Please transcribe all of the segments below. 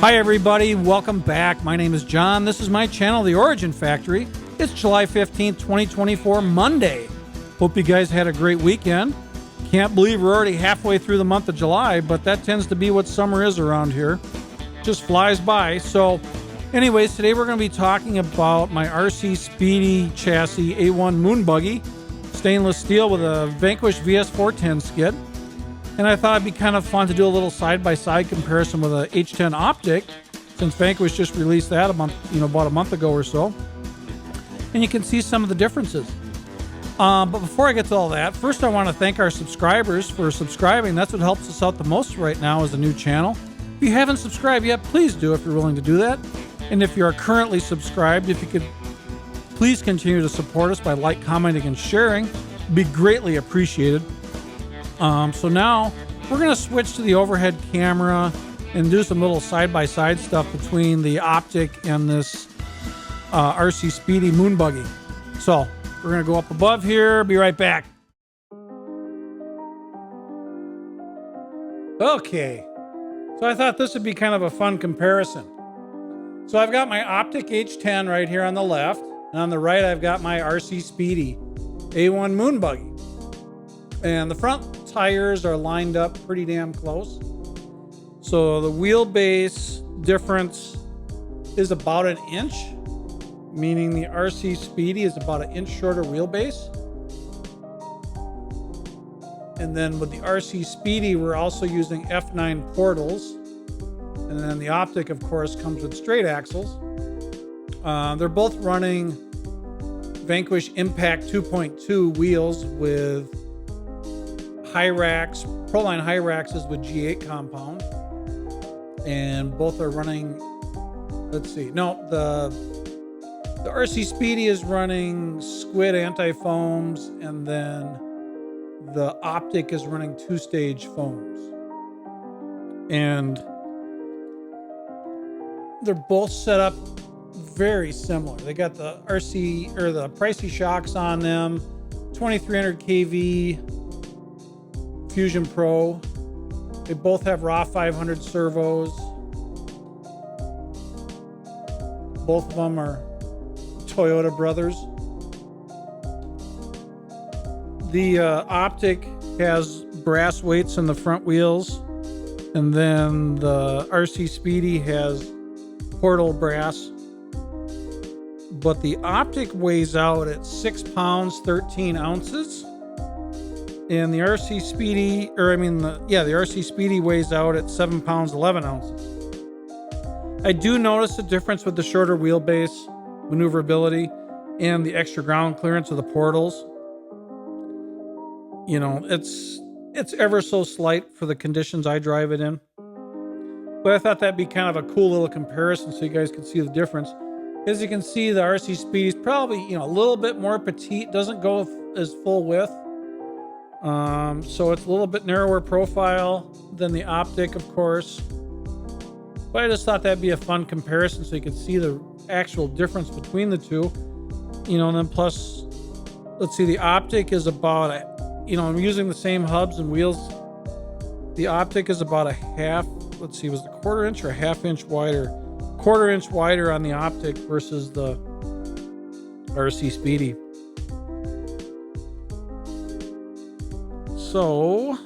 Hi everybody, welcome back. My name is John. This is my channel, The Origin Factory. It's July 15th, 2024, Monday. Hope you guys had a great weekend. Can't believe we're already halfway through the month of July, but that tends to be what summer is around here. Just flies by. So anyways, today we're going to be talking about my RC Speedy chassis A1 moon buggy, stainless steel with a Vanquish VS410 skid. And I thought it'd be kind of fun to do a little side-by-side comparison with a H10 Optic, since Vanquish just released that about a month ago or so. And you can see some of the differences. But before I get to all that, first I want to thank our subscribers for subscribing. That's what helps us out the most right now as a new channel. If you haven't subscribed yet, please do if you're willing to do that. And if you are currently subscribed, if you could please continue to support us by like, commenting, and sharing, it'd be greatly appreciated. So now we're going to switch to the overhead camera and do some little side-by-side stuff between the Optic and this RC Speedy moon buggy. So we're going to go up above here. Be right back. Okay. So I thought this would be kind of a fun comparison. So I've got my Optic H10 right here on the left. And on the right, I've got my RC Speedy A1 moon buggy. And the front tires are lined up pretty damn close. So the wheelbase difference is about an inch, meaning the RC Speedy is about an inch shorter wheelbase. And then with the RC Speedy, we're also using F9 portals. And then the Optic, of course, comes with straight axles. They're both running Vanquish Impact 2.2 wheels with Proline high racks with G8 compound, and both are running, let's see, no, the RC Speedy is running squid anti-foams, and then the Optic is running two-stage foams. And they're both set up very similar. They got the the pricey shocks on them, 2300 kV Fusion Pro. They both have raw 500 servos. Both of them are Toyota brothers. The Optic has brass weights in the front wheels, and then the RC Speedy has portal brass. But the Optic weighs out at 6 pounds 13 ounces. And the RC Speedy, the RC Speedy weighs out at 7 pounds 11 ounces. I do notice a difference with the shorter wheelbase, maneuverability, and the extra ground clearance of the portals. You know, it's ever so slight for the conditions I drive it in. But I thought that'd be kind of a cool little comparison so you guys can see the difference. As you can see, the RC Speedy is probably, a little bit more petite, doesn't go as full width. So it's a little bit narrower profile than the Optic, of course. But I just thought that'd be a fun comparison so you could see the actual difference between the two. And then plus, let's see, the Optic is about, I'm using the same hubs and wheels. The Optic is about a half, let's see, was it a quarter inch or a half inch wider? Quarter inch wider on the Optic versus the RC Speedy. So,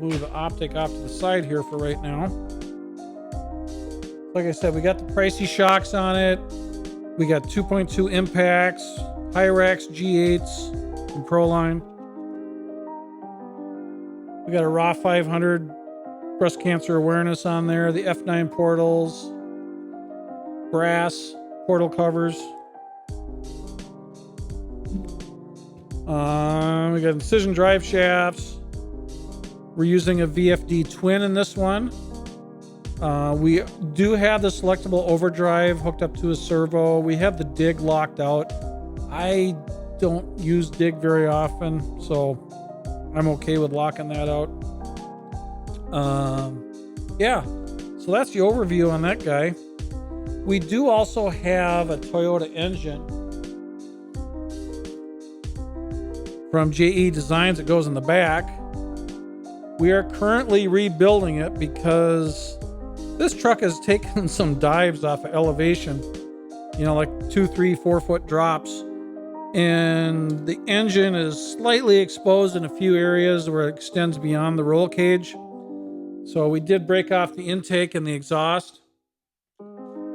move the Optic off to the side here for right now. Like I said, we got the pricey shocks on it. We got 2.2 impacts, Hyrax G8s from Proline. We got a raw 500 breast cancer awareness on there. The F9 portals, brass portal covers. We got incision drive shafts. We're using a VFD twin in this one. We do have the selectable overdrive hooked up to a servo. We have the dig locked out. I don't use dig very often, so I'm okay with locking that out. Yeah, so that's the overview on that guy. We do also have a Toyota engine from JE Designs that goes in the back. We are currently rebuilding it because this truck has taken some dives off of elevation, you know, like 2, 3, 4 foot drops. And the engine is slightly exposed in a few areas where it extends beyond the roll cage. So we did break off the intake and the exhaust.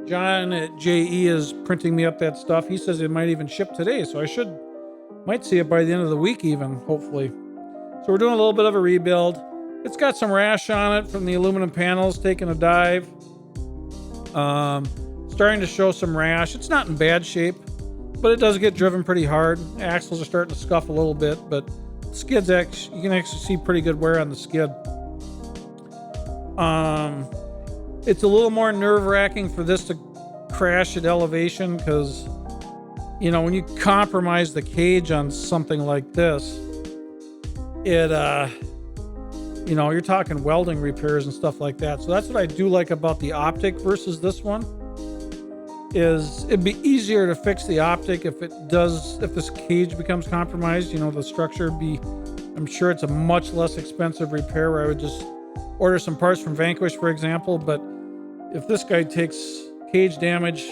John at JE is printing me up that stuff. He says it might even ship today, so might see it by the end of the week even, hopefully. So we're doing a little bit of a rebuild. It's got some rash on it from the aluminum panels taking a dive. Starting to show some rash. It's not in bad shape, but it does get driven pretty hard. The axles are starting to scuff a little bit, but skids actually, you can actually see pretty good wear on the skid. It's a little more nerve-wracking for this to crash at elevation because, you know, when you compromise the cage on something like this, it, you know, you're talking welding repairs and stuff like that. So that's what I do like about the Optic versus this one. Is it'd be easier to fix the Optic if this cage becomes compromised, you know, the structure would be, I'm sure it's a much less expensive repair where I would just order some parts from Vanquish, for example. But if this guy takes cage damage,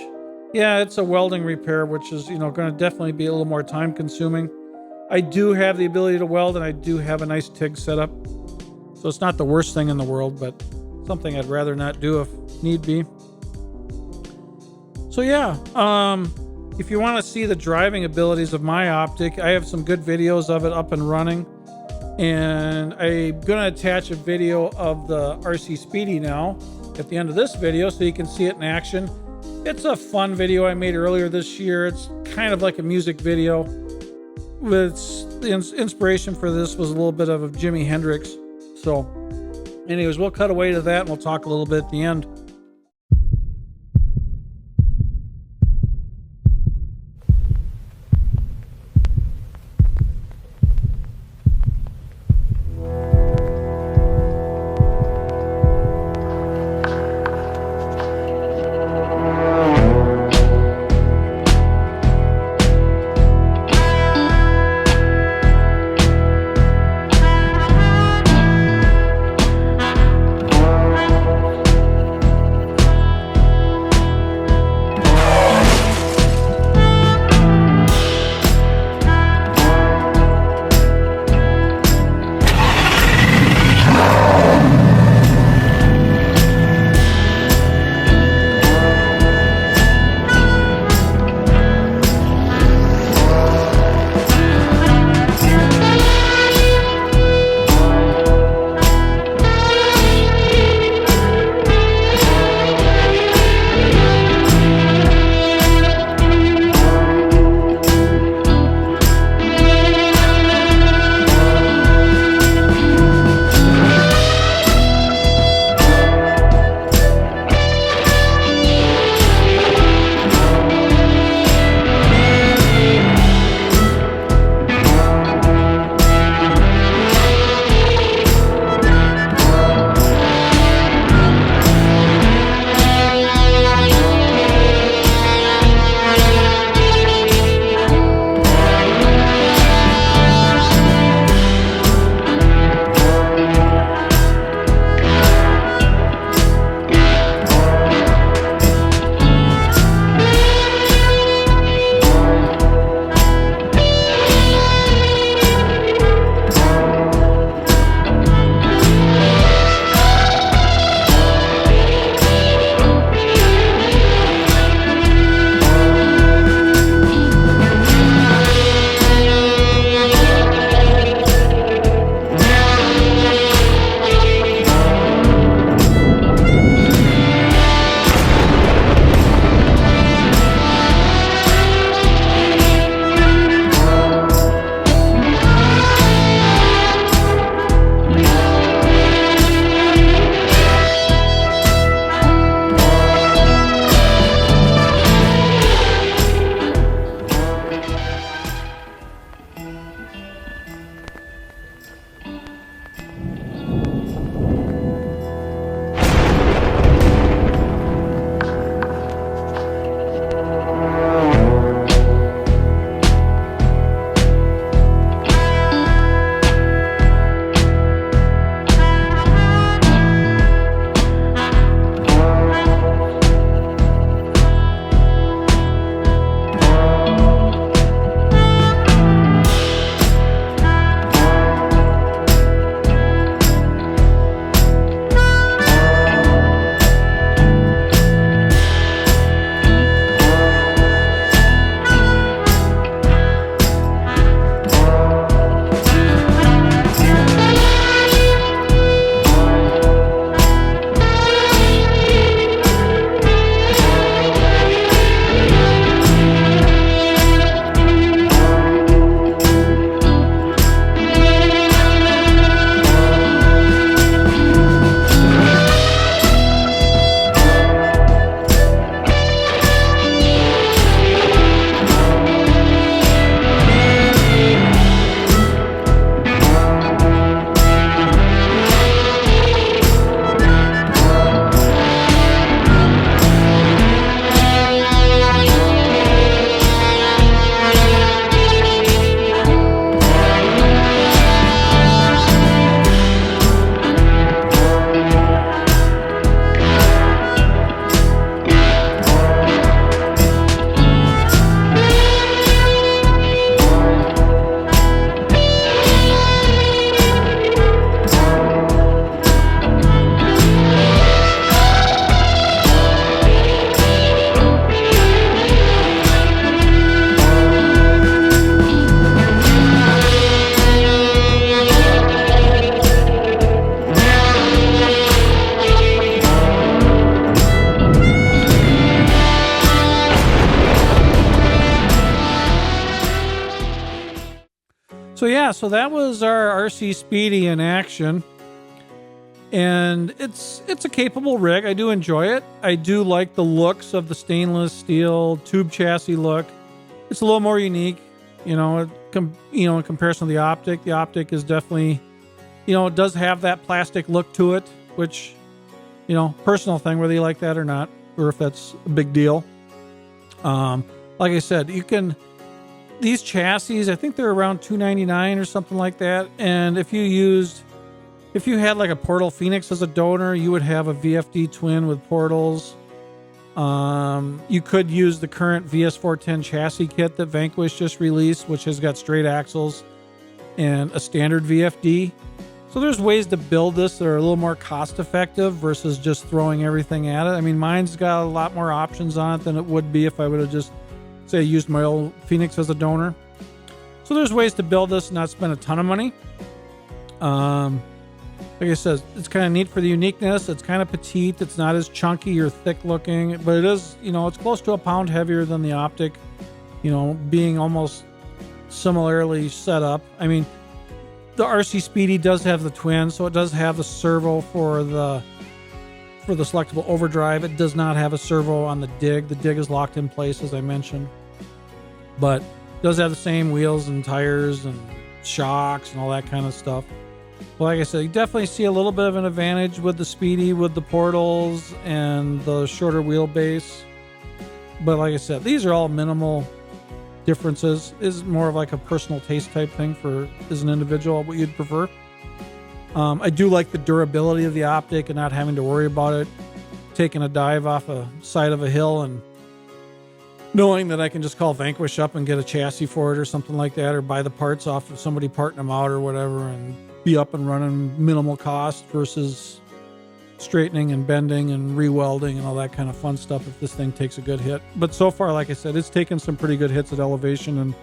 yeah, it's a welding repair, which is, you know, going to definitely be a little more time consuming. I do have the ability to weld and I do have a nice TIG setup. So it's not the worst thing in the world, but something I'd rather not do if need be. So yeah, if you want to see the driving abilities of my Optic, I have some good videos of it up and running. And I'm going to attach a video of the RC Speedy now at the end of this video so you can see it in action. It's a fun video I made earlier this year. It's kind of like a music video. The inspiration for this was a little bit of Jimi Hendrix. So anyways, we'll cut away to that and we'll talk a little bit at the end. yeah, so that was our RC Speedy in action. And it's a capable rig. I do enjoy it. I do like the looks of the stainless steel tube chassis look. It's a little more unique, in comparison to the Optic. The Optic is definitely, it does have that plastic look to it, which, personal thing, whether you like that or not, or if that's a big deal. Like I said, these chassis, I think they're around $299 or something like that. And if you had like a Portal Phoenix as a donor, you would have a VFD twin with portals. You could use the current VS410 chassis kit that Vanquish just released, which has got straight axles and a standard VFD. So there's ways to build this that are a little more cost effective versus just throwing everything at it. I mean, mine's got a lot more options on it than it would be if I would have just, say, used my old Phoenix as a donor. So there's ways to build this and not spend a ton of money. Like I said, it's kind of neat for the uniqueness. It's kind of petite. It's not as chunky or thick looking, but it is, it's close to a pound heavier than the Optic, being almost similarly set up. I mean, the RC Speedy does have the twin, so it does have the servo for the selectable overdrive. It does not have a servo on the dig. The dig is locked in place, as I mentioned, but it does have the same wheels and tires and shocks and all that kind of stuff. Well, like I said, you definitely see a little bit of an advantage with the Speedy, with the portals and the shorter wheelbase. But like I said, these are all minimal differences. Is more of like a personal taste type thing for as an individual, what you'd prefer. I do like the durability of the Optic and not having to worry about it taking a dive off a side of a hill and knowing that I can just call Vanquish up and get a chassis for it or something like that, or buy the parts off of somebody parting them out or whatever and be up and running minimal cost versus straightening and bending and re-welding and all that kind of fun stuff if this thing takes a good hit. But so far, like I said, it's taken some pretty good hits at elevation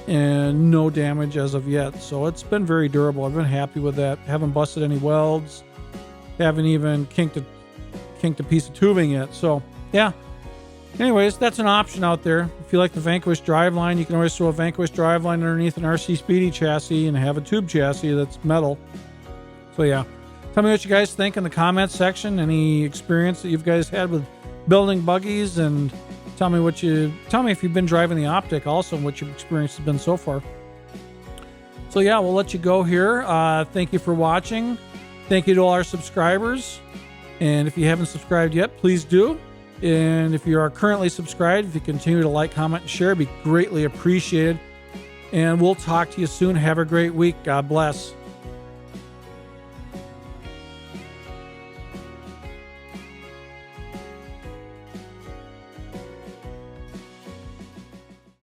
and no damage as of yet. So it's been very durable. I've been happy with that. Haven't busted any welds. Haven't even kinked a piece of tubing yet. So yeah. Anyways, that's an option out there. If you like the Vanquish driveline, you can always throw a Vanquish driveline underneath an RC Speedy chassis and have a tube chassis that's metal. So yeah, tell me what you guys think in the comments section. Any experience that you guys had with building buggies, and tell me if you've been driving the Optic also and what your experience has been so far. So yeah, we'll let you go here. Thank you for watching. Thank you to all our subscribers. And if you haven't subscribed yet, please do. And if you are currently subscribed, if you continue to like, comment, and share, it'd be greatly appreciated. And we'll talk to you soon. Have a great week. God bless.